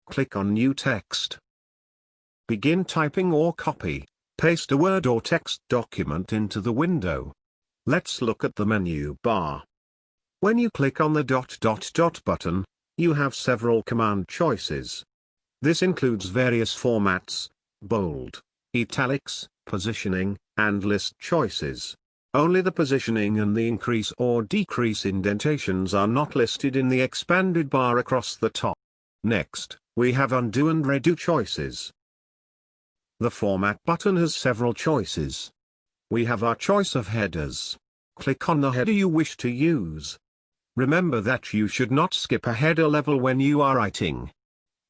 Click on New Text. Begin typing or copy, paste a Word or text document into the window. Let's look at the menu bar. When you click on the ... button, you have several command choices. This includes various formats, bold, italics, positioning, and list choices. Only the positioning and the increase or decrease indentations are not listed in the expanded bar across the top. Next, we have undo and redo choices. The Format button has several choices. We have our choice of headers. Click on the header you wish to use. Remember that you should not skip a header level when you are writing.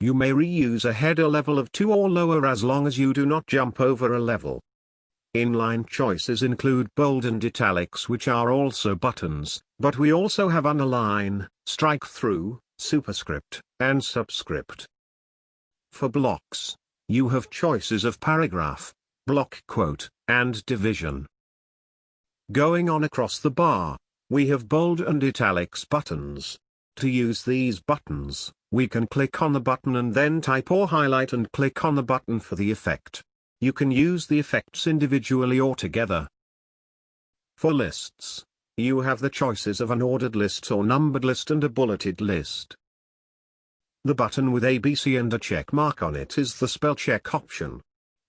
You may reuse a header level of 2 or lower as long as you do not jump over a level. Inline choices include bold and italics, which are also buttons, but we also have underline, strike through, superscript, and subscript. For blocks, you have choices of paragraph, block quote, and division. Going on across the bar, we have bold and italics buttons. To use these buttons, we can click on the button and then type or highlight and click on the button for the effect. You can use the effects individually or together. For lists, you have the choices of an ordered list or numbered list and a bulleted list. The button with ABC and a check mark on it is the spell check option.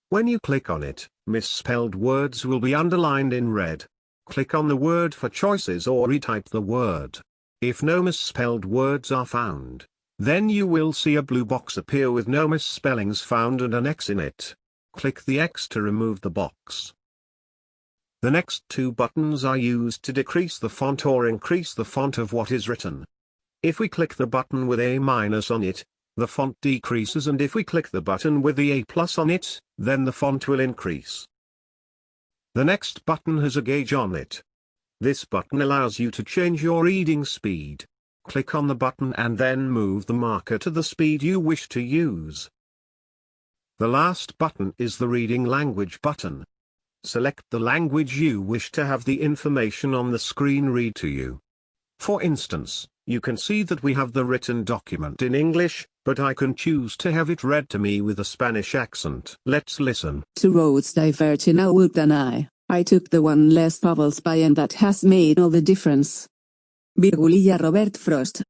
When you click on it, misspelled words will be underlined in red. Click on the word for choices or retype the word. If no misspelled words are found, then you will see a blue box appear with no misspellings found and an X in it. Click the X to remove the box. The next 2 buttons are used to decrease the font or increase the font of what is written. If we click the button with A- on it, the font decreases, and if we click the button with the A+ on it, then the font will increase. The next button has a gauge on it. This button allows you to change your reading speed. Click on the button and then move the marker to the speed you wish to use. The last button is the Reading Language button. Select the language you wish to have the information on the screen read to you. For instance, you can see that we have the written document in English, but I can choose to have it read to me with a Spanish accent. Let's listen. Two roads diverge in a wood and I took the one less vowels by, and that has made all the difference. Virgulilla Robert Frost.